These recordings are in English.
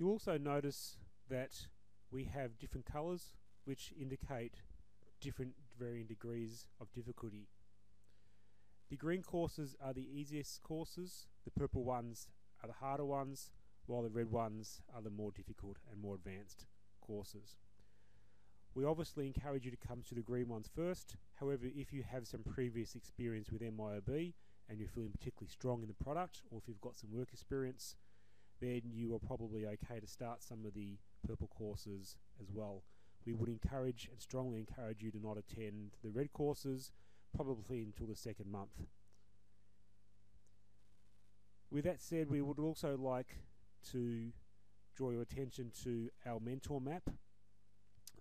You'll also notice that we have different colours which indicate different varying degrees of difficulty. The green courses are the easiest courses, the purple ones are the harder ones, while the red ones are the more difficult and more advanced courses. We obviously encourage you to come to the green ones first. However, if you have some previous experience with MYOB and you're feeling particularly strong in the product, or if you've got some work experience, then you are probably okay to start some of the purple courses as well. We would encourage and strongly encourage you to not attend the red courses, probably until the second month. With that said, we would also like to draw your attention to our mentor map.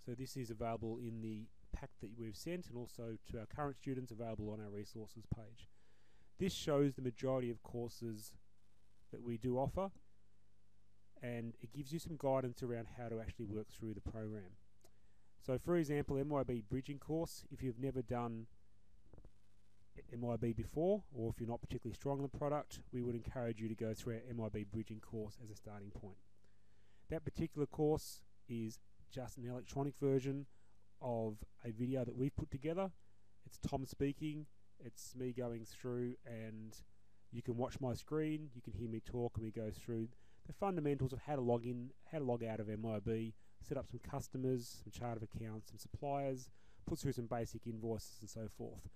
So this is available in the pack that we've sent, and also to our current students, available on our resources page. This shows the majority of courses that we do offer, and it gives you some guidance around how to actually work through the program. So for example, MYOB bridging course, if you've never done MYOB before, or if you're not particularly strong in the product, we would encourage you to go through our MYOB bridging course as a starting point. That particular course is just an electronic version of a video that we've put together. It's Tom speaking, it's me going through, and you can watch my screen, you can hear me talk, and we go through the fundamentals of how to log in, how to log out of MYOB, set up some customers, some chart of accounts, some suppliers, put through some basic invoices and so forth.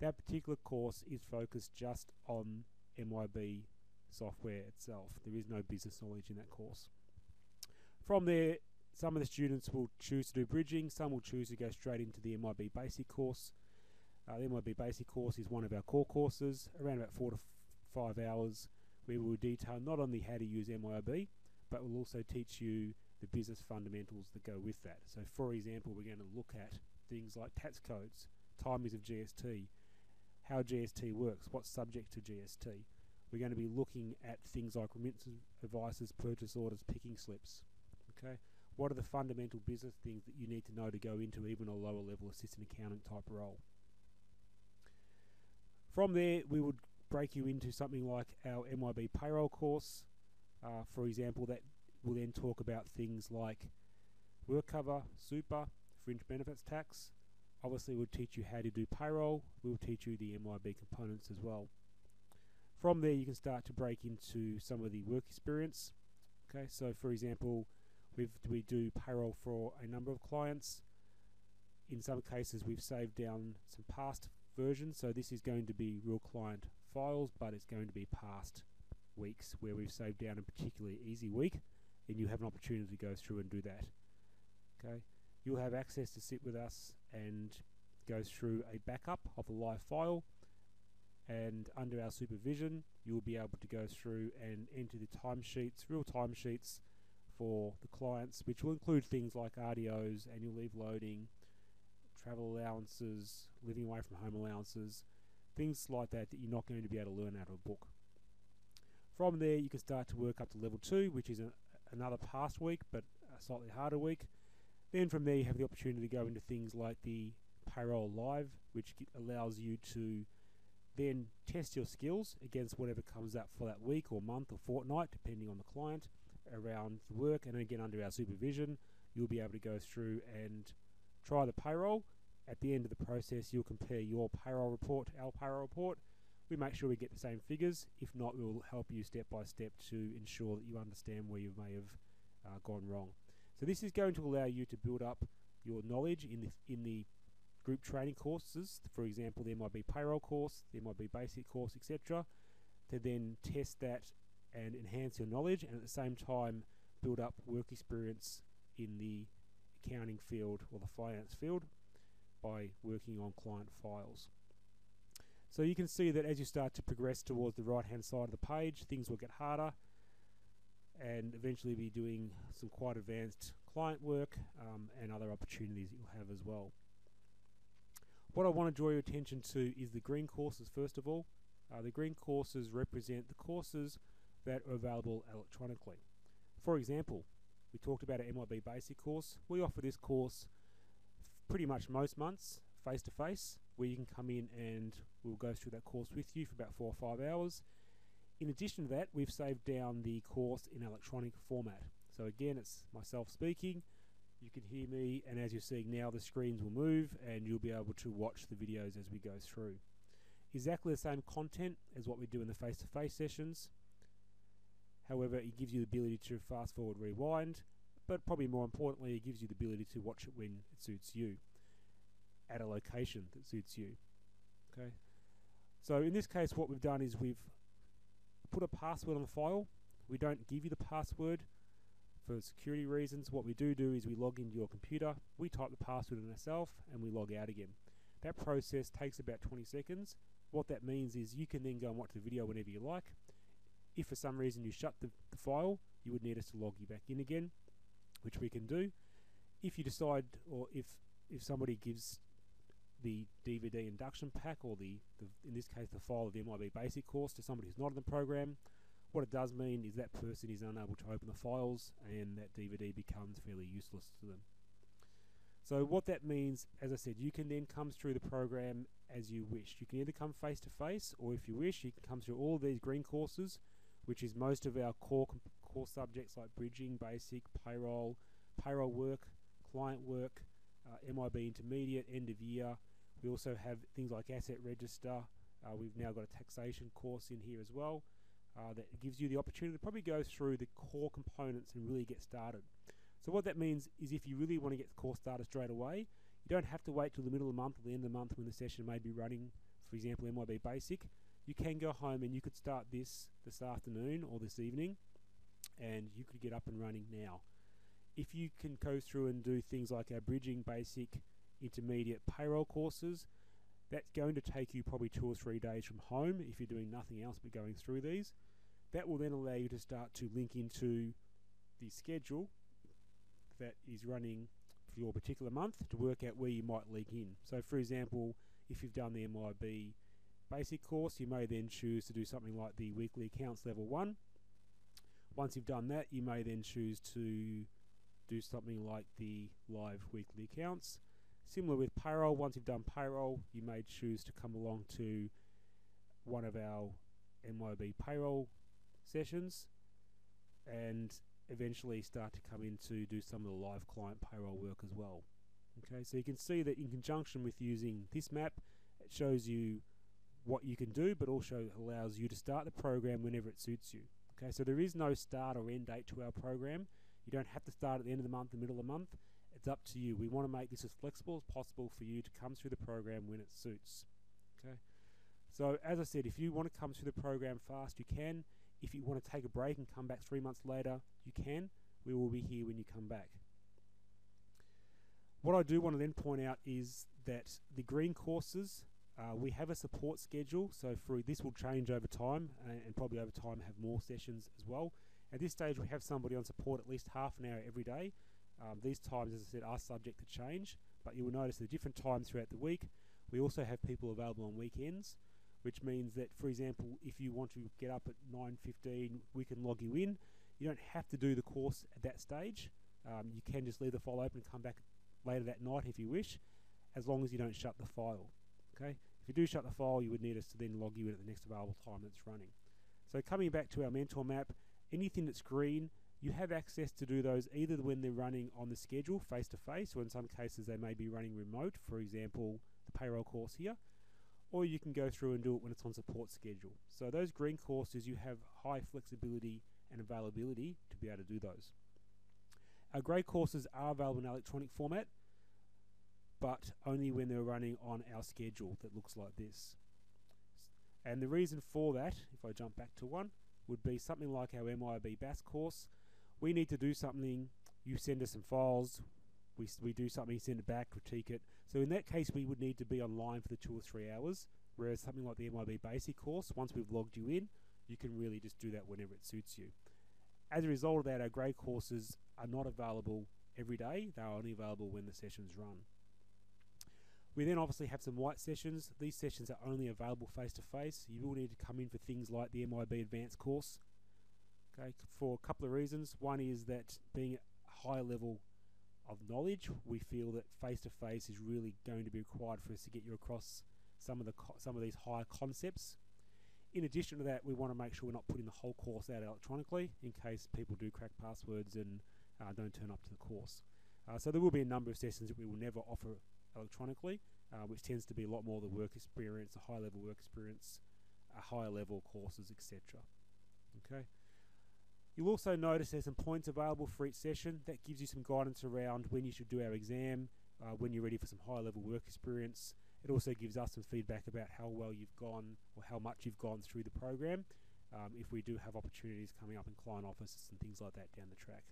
That particular course is focused just on MYOB software itself. There is no business knowledge in that course. From there, some of the students will choose to do bridging, some will choose to go straight into the MYOB basic course. The MYOB basic course is one of our core courses, around about 4 to 5 hours, where we will detail not only how to use MYOB, but we'll also teach you the business fundamentals that go with that. So for example, we're going to look at things like tax codes, timings of GST, how GST works, what's subject to GST. We're going to be looking at things like remittance advices, purchase orders, picking slips. Okay, what are the fundamental business things that you need to know to go into even a lower level assistant accountant type role? From there, we would break you into something like our MYOB payroll course. For example, that will then talk about things like work cover, super, fringe benefits tax. Obviously, we'll teach you how to do payroll. We'll teach you the MYOB components as well. From there, you can start to break into some of the work experience. Okay, so for example, we do payroll for a number of clients. In some cases, we've saved down some past versions, so this is going to be real client files, but it's going to be past weeks where we've saved down a particularly easy week, and you have an opportunity to go through and do that. Okay, you'll have access to sit with us and go through a backup of a live file, and under our supervision you'll be able to go through and enter the timesheets, real timesheets for the clients, which will include things like RDOs, annual leave loading, travel allowances, living away from home allowances, things like that that you're not going to be able to learn out of a book. From there you can start to work up to level 2, which is another past week but a slightly harder week. Then from there you have the opportunity to go into things like the Payroll Live, which allows you to then test your skills against whatever comes up for that week or month or fortnight, depending on the client, around the work. And again, under our supervision, you'll be able to go through and try the payroll. At the end of the process, you'll compare your payroll report to our payroll report. We make sure we get the same figures. If not, we will help you step by step to ensure that you understand where you may have gone wrong. So this is going to allow you to build up your knowledge in the group training courses, for example the MYOB payroll course, the MYOB basic course, etc., to then test that and enhance your knowledge, and at the same time build up work experience in the accounting field or the finance field by working on client files. So you can see that as you start to progress towards the right hand side of the page, things will get harder, and eventually be doing some quite advanced client work and other opportunities that you'll have as well. What I want to draw your attention to is the green courses first of all. The green courses represent the courses that are available electronically. For example, we talked about our MYOB basic course. We offer this course pretty much most months face to face, where you can come in and we'll go through that course with you for about 4 or 5 hours. In addition to that, we've saved down the course in electronic format. So again, it's myself speaking. You can hear me, and as you're seeing now, the screens will move and you'll be able to watch the videos as we go through. Exactly the same content as what we do in the face-to-face sessions. However, it gives you the ability to fast forward, rewind, but probably more importantly, it gives you the ability to watch it when it suits you, at a location that suits you. Okay. So in this case, what we've done is we've put a password on the file. We don't give you the password for security reasons. What we do is we log into your computer, we type the password in ourselves, and we log out again. That process takes about 20 seconds. What that means is you can then go and watch the video whenever you like. If for some reason you shut the file, you would need us to log you back in again, which we can do. If you decide, or if somebody gives the DVD induction pack, or in this case the file of the MYOB basic course, to somebody who's not in the program, what it does mean is that person is unable to open the files and that DVD becomes fairly useless to them. So what that means, as I said, you can then come through the program as you wish. You can either come face to face, or if you wish, you can come through all of these green courses, which is most of our core subjects like bridging, basic, payroll work, client work, MYOB intermediate, end of year. We also have things like asset register. We've now got a taxation course in here as well. That gives you the opportunity to probably go through the core components and really get started. So what that means is if you really want to get the course started straight away, you don't have to wait till the middle of the month or the end of the month when the session may be running, for example, MYOB Basic. You can go home and you could start this afternoon or this evening, and you could get up and running now. If you can go through and do things like our bridging, basic, intermediate, payroll courses, that's going to take you probably 2 or 3 days from home if you're doing nothing else but going through these. That will then allow you to start to link into the schedule that is running for your particular month to work out where you might link in. So for example, if you've done the MYOB basic course, you may then choose to do something like the weekly accounts level 1. Once you've done that, you may then choose to do something like the live weekly accounts. Similar with payroll, once you've done payroll, you may choose to come along to one of our MYOB payroll sessions and eventually start to come in to do some of the live client payroll work as well. Okay, so you can see that in conjunction with using this map, it shows you what you can do, but also allows you to start the program whenever it suits you. Okay, so there is no start or end date to our program. You don't have to start at the end of the month, the middle of the month. It's up to you. We want to make this as flexible as possible for you to come through the program when it suits. Okay. So as I said, if you want to come through the program fast, you can. If you want to take a break and come back 3 months later, you can. We will be here when you come back. What I do want to then point out is that the green courses, we have a support schedule. So this will change over time, and probably over time have more sessions as well. At this stage, we have somebody on support at least half an hour every day. These times, as I said, are subject to change, but you will notice at different times throughout the week. We also have people available on weekends, which means that, for example, if you want to get up at 9:15, we can log you in. You don't have to do the course at that stage. You can just leave the file open and come back later that night if you wish, as long as you don't shut the file. Okay? If you do shut the file, you would need us to then log you in at the next available time that's running. So coming back to our mentor map, anything that's green, you have access to do those either when they're running on the schedule face-to-face, or in some cases they may be running remote, for example, the payroll course here, or you can go through and do it when it's on support schedule. So those green courses, you have high flexibility and availability to be able to do those. Our grey courses are available in electronic format, but only when they're running on our schedule that looks like this. And the reason for that, if I jump back to one, would be something like our MYOB BAS course. We need to do something, you send us some files, we do something, send it back, critique it. So in that case, we would need to be online for the 2 or 3 hours, whereas something like the MYOB basic course, once we've logged you in, you can really just do that whenever it suits you. As a result of that, our grey courses are not available every day. They are only available when the sessions run. We then obviously have some white sessions. These sessions are only available face-to-face. You will need to come in for things like the MYOB advanced course, okay, for a couple of reasons. One is that being a high level of knowledge, we feel that face-to-face is really going to be required for us to get you across some of these higher concepts. In addition to that, we want to make sure we're not putting the whole course out electronically in case people do crack passwords and don't turn up to the course. So there will be a number of sessions that we will never offer electronically, which tends to be a lot more the work experience, a high level work experience, higher level courses, etc. Okay. You'll also notice there's some points available for each session. That gives you some guidance around when you should do our exam, when you're ready for some high level work experience. It also gives us some feedback about how well you've gone or how much you've gone through the program, if we do have opportunities coming up in client offices and things like that down the track.